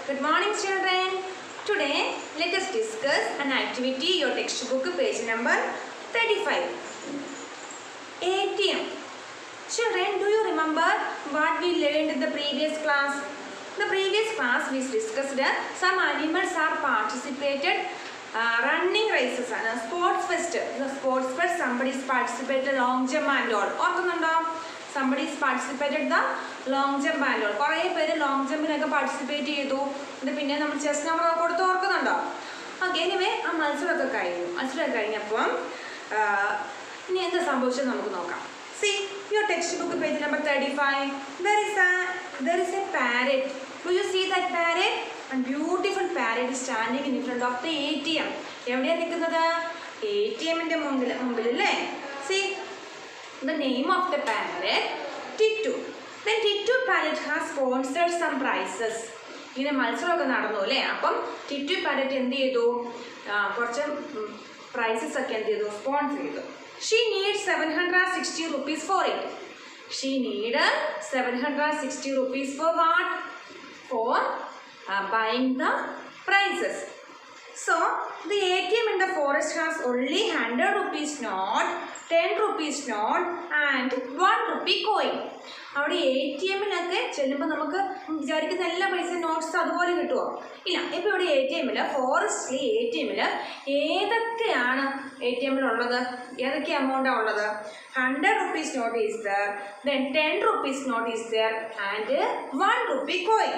Good morning, children. Today, let us discuss an activity, your textbook, page number 35. ATM. Children, do you remember what we learned in the previous class? In the previous class, we discussed some animals are participated running races and sports fest. The sports fest, somebody's participated long jump and all. Somebody's participated the long jump and all. കുറേ പേര് long ജമ്പിനൊക്കെ participate ചെയ്തു. ഇത് പിന്നെ നമ്മൾ chess number കൊടുത്ത് ഓർക്കുന്നുണ്ടോ? Okay, anyway ആ മത്സരമൊക്കെ കഴിഞ്ഞപ്പോൾ ഇനി എന്താ സംഭവിച്ചത് നമുക്ക് നോക്കാം. See your textbook page number 35. There is a parrot. Do you see that parrot? A beautiful parrot is standing in front of the ATM. എവിടെയാണ് നിൽക്കുന്നത്? ATMന്റെ മുമ്പിൽ അല്ലേ? See the name of the parrot, Tittu. Then Tittu parrot has sponsored some prizes. ഇങ്ങനെ മത്സരമൊക്കെ നടന്നു അല്ലേ? അപ്പം Tittu parrot എന്ത് ചെയ്തു? കുറച്ച് പ്രൈസസ് ഒക്കെ എന്ത് ചെയ്തു? സ്പോൺസർ ചെയ്തു. She needs 760 rupees for it. She needed 760 rupees for what? For buying the prizes. So the ATM in the forest has only 100 rupees note, 10 rupees note and 1 rupee coin. അവിടെ ATMിലൊക്കെ ചെല്ലുമ്പോൾ നമുക്ക് വിചാരിക്കുന്ന എല്ലാ പൈസ നോട്ട്സ് അതുപോലെ കിട്ടുമോ? ഇല്ല. ഇപ്പോൾ ഇവിടെ ATMിൽ ഫോറസ്റ്റിൽ ATMിൽ ഏതൊക്കെയാണ് ATMിലുള്ളത്? ഏതൊക്കെ എമൗണ്ടാണ് ഉള്ളത്? 100 rupees note is there, then 10 rupees note is there and 1 rupee coin.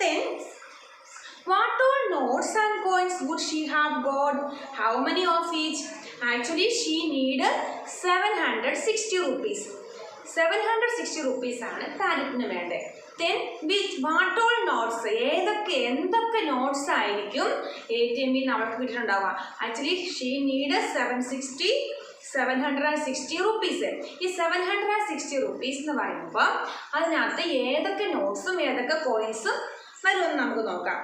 Then what all notes and coins would she have got? How many of each? Actually, she needed 760 rupees. 760 rupees ആണ് പാരറ്റിന് വേണ്ടത്. Then with what all notes? എന്തൊക്കെ notes ആയിരിക്കും ATMിൽ നമുക്ക് കിട്ടിയിട്ടുണ്ടാവുക? Actually, she needed 760 rupees. ഈ 760 rupees എന്ന് പറയുമ്പോൾ അതിനകത്ത് ഏതൊക്കെ നോട്ട്സും ഏതൊക്കെ കോയിൻസും വരുമെന്ന് നമുക്ക് നോക്കാം.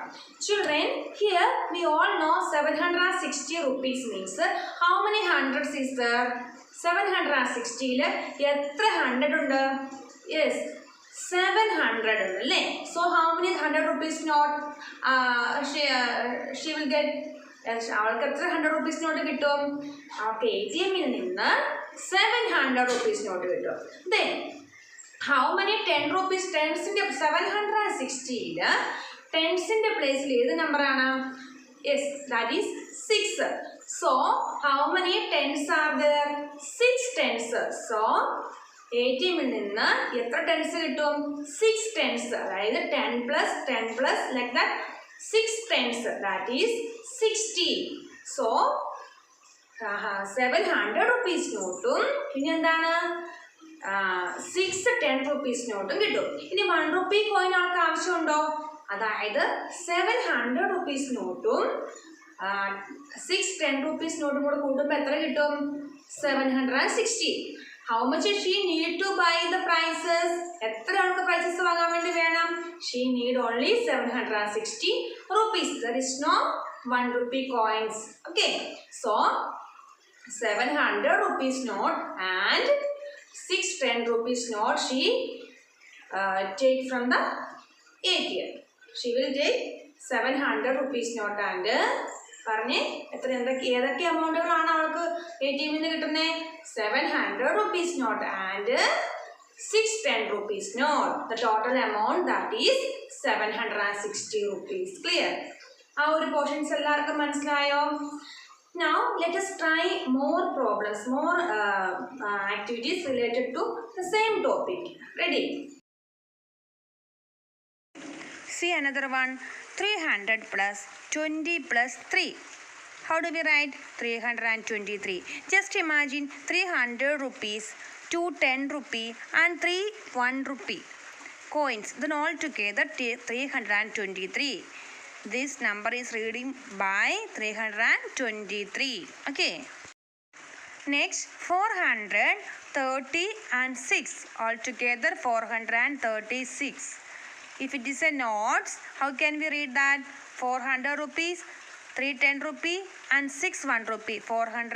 Children, here we all know 760 rupees means how many hundreds is there? 760ൽ എത്ര 100 ഉണ്ട്? Yes, 700 ഉണ്ട് അല്ലേ? So how many 100 rupees note she will get? അവൾക്ക് എത്ര 100 rupees നോട്ട് കിട്ടും? അവൾക്ക് ATMിൽ നിന്ന് 700 rupees നോട്ട് കിട്ടും. Then how many 10 rupees? ടെൻസിൻ്റെ 760ൽ ടെൻസിൻ്റെ പ്ലേസിൽ ഏത് നമ്പറാണ്? Yes, that is 6. So how many tens are there? 6 tens. So ATMിൽ നിന്ന് എത്ര ടെൻസ് കിട്ടും? 6 tens. അതായത് 10 plus 10 plus like that 6 tens. That is 60. So 700 rupees നോട്ടും ഇനി എന്താണ് 6 10 rupees നോട്ടും കിട്ടും. ഇനി 1 rupee കോയിൻ ആൾക്ക് ആവശ്യമുണ്ടോ? അതായത് 700 rupees നോട്ടും 6 10 rupees നോട്ടും കൂടെ കൂട്ടുമ്പോൾ എത്ര കിട്ടും? 760. How much she need to buy the prices? എത്ര ആൾക്ക് പ്രൈസസ് വാങ്ങാൻ വേണ്ടി വേണം? She need only 760 rupees. There is no 1 rupee coins. Okay, so 700 rupees note and 6 10 rupees note she take from the ATM. She will take 700 rupees note and പറഞ്ഞ് ഏതൊക്കെ എമൗണ്ടുകളാണ് അവൾക്ക് ATMിൽ നിന്ന് കിട്ടുന്നത്? 700 rupees note and 6 10 rupees note. The total amount that is 760 rupees. Clear? ആ ഒരു portions എല്ലാവർക്കും മനസ്സിലായോ? Now let us try more problems, more activities related to the same topic. Ready? See another one. 300 plus 20 plus 3. How do we write? 323. Just imagine 300 rupees, 2 10 rupee and 3 1 rupee coins. Then all together 323. This number is reading by 323. Okay. Next 430 and 6. Altogether 436. If it is a notes, how can we read that? 400 rupees, 3 10 rupee and 6 1 rupee. 400